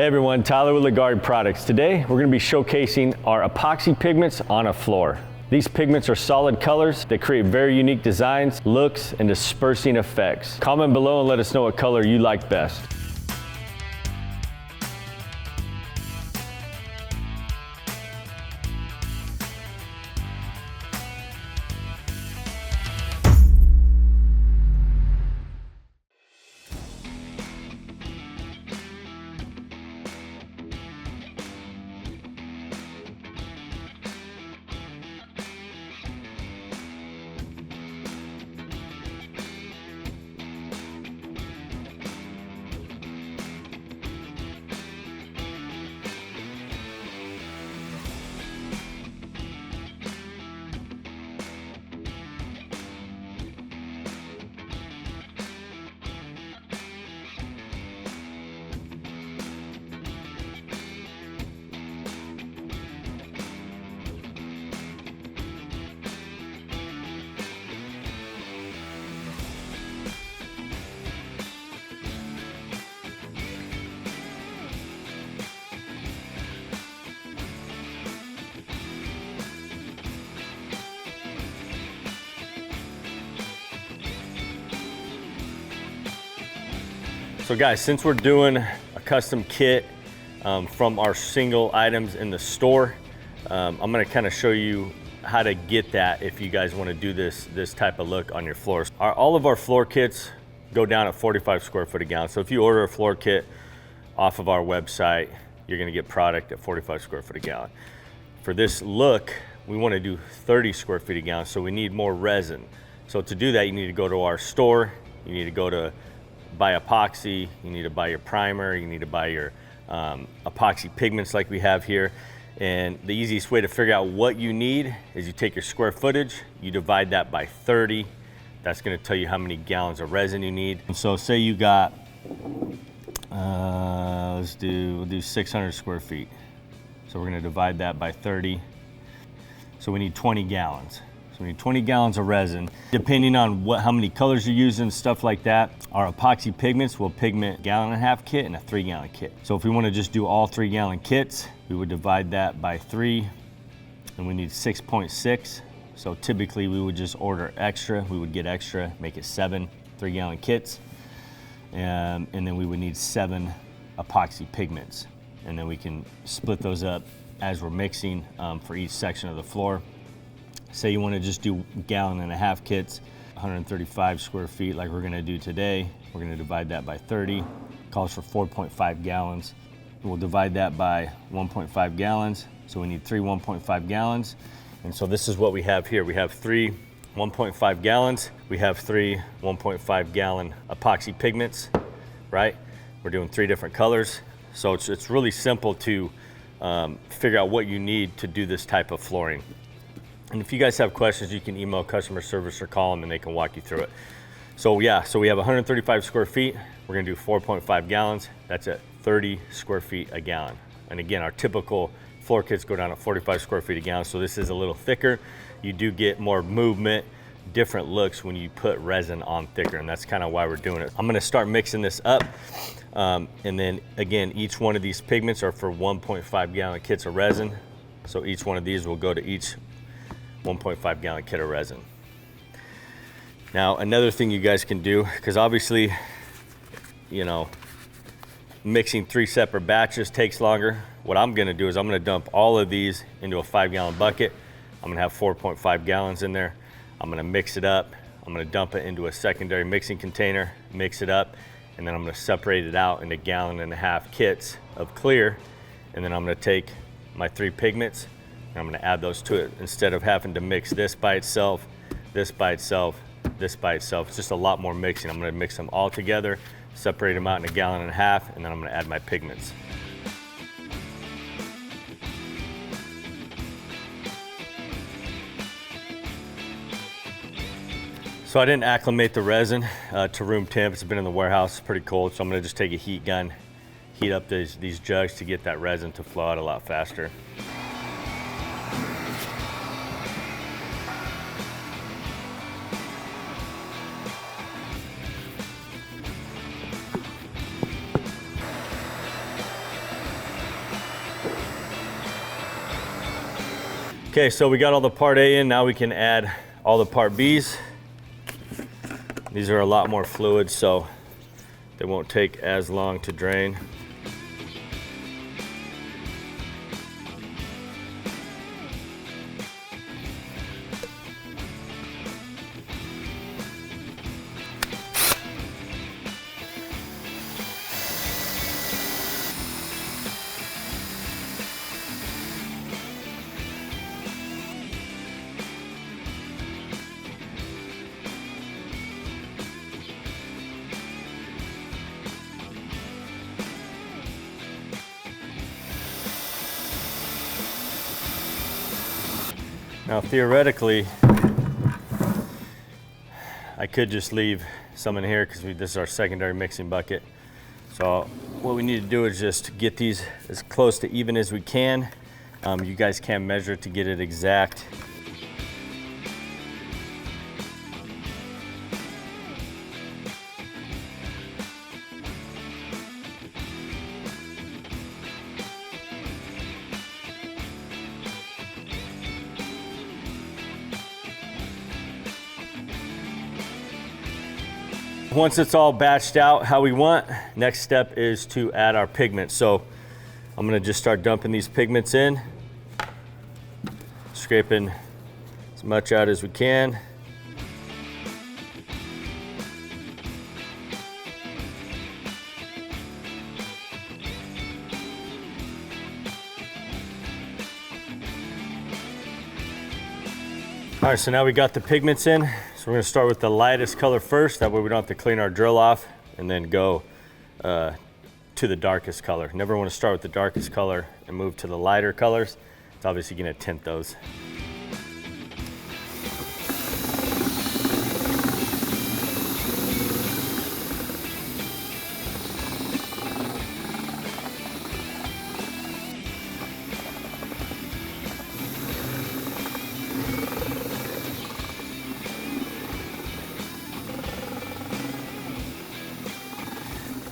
Hey everyone, Tyler with Leggari Products. Today we're going to be showcasing our epoxy pigments on a floor. These pigments are solid colors. They create very unique designs, looks, and dispersing effects. Comment below and let us know what color you like best. So guys, since we're doing a custom kit from our single items in the store, I'm gonna kind of show you how to get that if you guys wanna do this type of look on your floors. All of our floor kits go down at 45 square foot a gallon. So if you order a floor kit off of our website, you're gonna get product at 45 square foot a gallon. For this look, we wanna do 30 square feet a gallon, so we need more resin. So to do that, you need to go to our store, you need to go to buy epoxy, you need to buy your primer, you need to buy your epoxy pigments like we have here. And the easiest way to figure out what you need is you take your square footage, you divide that by 30. That's gonna tell you how many gallons of resin you need. And so say you got, we'll do 600 square feet. So we're gonna divide that by 30. So we need 20 gallons. We need 20 gallons of resin. Depending on how many colors you're using, stuff like that, our epoxy pigments will pigment 1.5 gallon kit and a 3 gallon kit. So if we want to just do all 3 gallon kits, we would divide that by 3, and we need 6.6. So typically we would just order extra. We would get extra, make it 7 3 gallon kits, and then we would need 7 epoxy pigments. And then we can split those up as we're mixing for each section of the floor. Say you want to just do 1.5 gallon kits, 135 square feet like we're going to do today. We're going to divide that by 30. Calls for 4.5 gallons. We'll divide that by 1.5 gallons. So we need 3 1.5 gallons. And so this is what we have here. We have 3 1.5 gallons. We have 3 1.5 gallon epoxy pigments, right? We're doing 3 different colors. So it's really simple to figure out what you need to do this type of flooring. And if you guys have questions, you can email customer service or call them and they can walk you through it. So yeah, so we have 135 square feet. We're gonna do 4.5 gallons. That's at 30 square feet a gallon. And again, our typical floor kits go down at 45 square feet a gallon. So this is a little thicker. You do get more movement, different looks when you put resin on thicker. And that's kind of why we're doing it. I'm gonna start mixing this up. And then again, each one of these pigments are for 1.5 gallon kits of resin. So each one of these will go to each 1.5 gallon kit of resin. Now, another thing you guys can do, because obviously, you know, mixing 3 separate batches takes longer. What I'm gonna do is I'm gonna dump all of these into a 5 gallon bucket. I'm gonna have 4.5 gallons in there. I'm gonna mix it up. I'm gonna dump it into a secondary mixing container, mix it up, and then I'm gonna separate it out into 1.5 gallon kits of clear. And then I'm gonna take my 3 pigments, and I'm gonna add those to it. Instead of having to mix this by itself, this by itself, this by itself, it's just a lot more mixing. I'm gonna mix them all together, separate them out in 1.5 gallons, and then I'm gonna add my pigments. So I didn't acclimate the resin to room temp. It's been in the warehouse, it's pretty cold. So I'm gonna just take a heat gun, heat up these jugs to get that resin to flow out a lot faster. Okay, so we got all the part A in, now we can add all the part Bs. These are a lot more fluid, so they won't take as long to drain. Now theoretically, I could just leave some in here because this is our secondary mixing bucket. So what we need to do is just get these as close to even as we can. You guys can measure it to get it exact. Once it's all batched out how we want, next step is to add our pigment. So I'm gonna just start dumping these pigments in, scraping as much out as we can. All right, so now we got the pigments in. So we're gonna start with the lightest color first. That way we don't have to clean our drill off, and then go to the darkest color. Never wanna start with the darkest color and move to the lighter colors. It's obviously gonna tint those.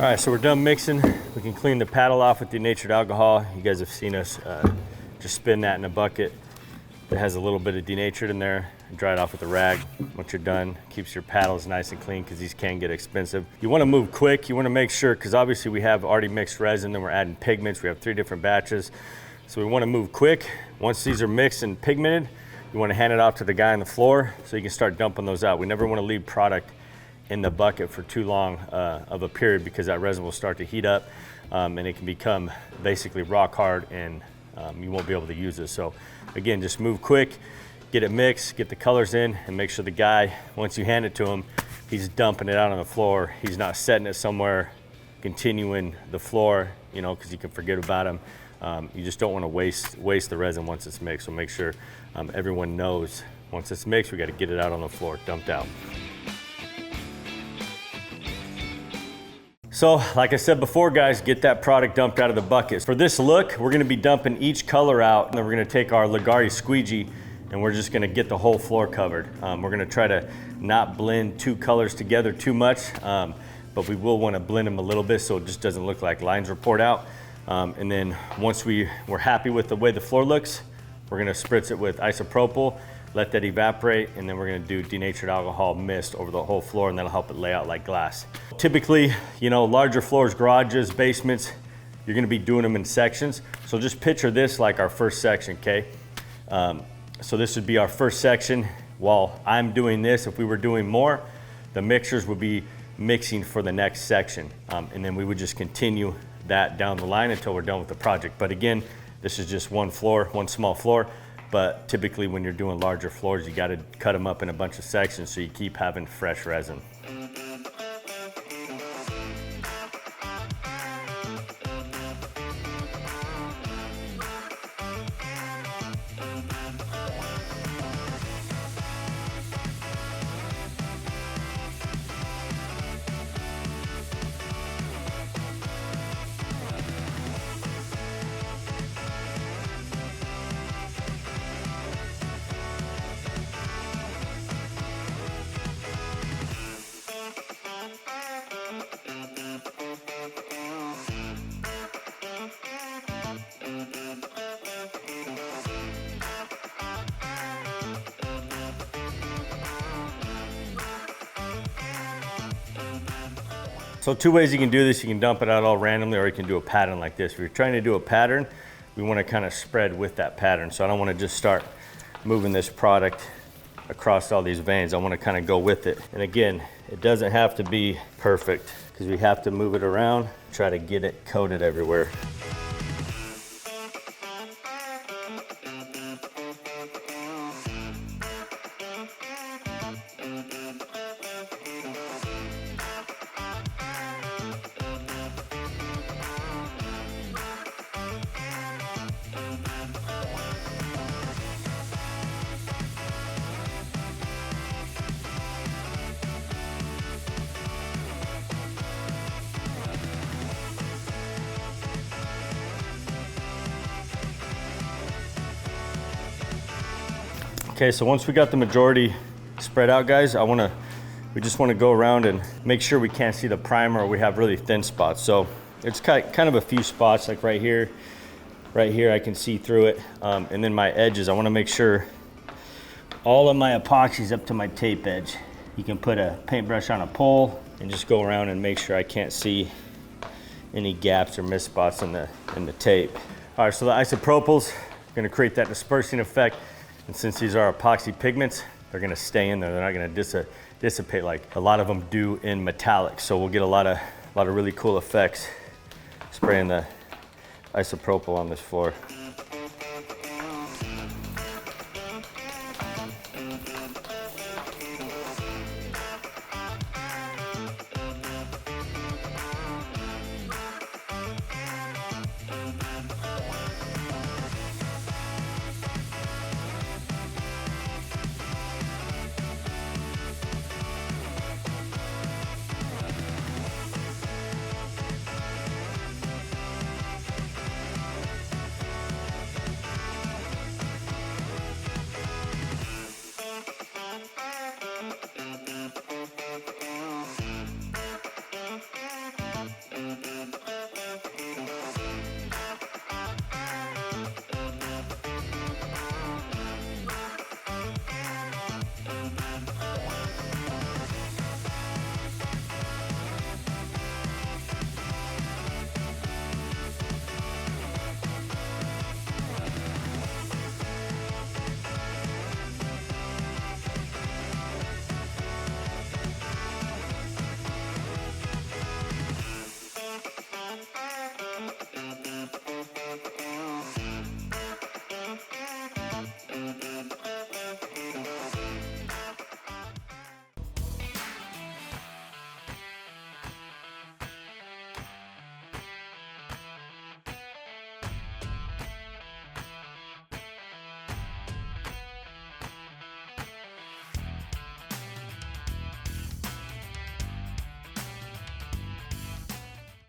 All right, so we're done mixing. We can clean the paddle off with denatured alcohol. You guys have seen us just spin that in a bucket that has a little bit of denatured in there. Dry it off with a rag. Once you're done, keeps your paddles nice and clean because these can get expensive. You wanna move quick. You wanna make sure, because obviously we have already mixed resin, then we're adding pigments. We have 3 different batches. So we wanna move quick. Once these are mixed and pigmented, you wanna hand it off to the guy on the floor so you can start dumping those out. We never wanna leave product in the bucket for too long of a period, because that resin will start to heat up and it can become basically rock hard, and you won't be able to use it. So again, just move quick, get it mixed, get the colors in, and make sure the guy, once you hand it to him, he's dumping it out on the floor. He's not setting it somewhere, continuing the floor, you know, because you can forget about him. You just don't want to waste the resin once it's mixed. So make sure everyone knows once it's mixed, we got to get it out on the floor, dumped out. So, like I said before, guys, get that product dumped out of the bucket. For this look, we're gonna be dumping each color out, and then we're gonna take our Leggari squeegee, and we're just gonna get the whole floor covered. We're gonna try to not blend 2 colors together too much, but we will wanna blend them a little bit so it just doesn't look like lines are poured out. And then once we're happy with the way the floor looks, we're gonna spritz it with isopropyl, let that evaporate, and then we're gonna do denatured alcohol mist over the whole floor, and that'll help it lay out like glass. Typically, you know, larger floors, garages, basements, you're gonna be doing them in sections. So just picture this like our first section, okay? So this would be our first section. While I'm doing this, if we were doing more, the mixers would be mixing for the next section. And then we would just continue that down the line until we're done with the project. But again, this is just one floor, one small floor. But typically when you're doing larger floors, you gotta cut them up in a bunch of sections so you keep having fresh resin. So 2 ways you can do this. You can dump it out all randomly, or you can do a pattern like this. If you're trying to do a pattern, we want to kind of spread with that pattern. So I don't want to just start moving this product across all these veins. I want to kind of go with it. And again, it doesn't have to be perfect because we have to move it around, try to get it coated everywhere. Okay, so once we got the majority spread out, guys, we just want to go around and make sure we can't see the primer, or we have really thin spots. So it's kind of a few spots, like right here, I can see through it. And then my edges, I want to make sure all of my epoxy's up to my tape edge. You can put a paintbrush on a pole and just go around and make sure I can't see any gaps or missed spots in the tape. All right, so the isopropyls are going to create that dispersing effect. And since these are epoxy pigments, they're gonna stay in there. They're not gonna dissipate like a lot of them do in metallics. So we'll get a lot of really cool effects spraying the isopropyl on this floor.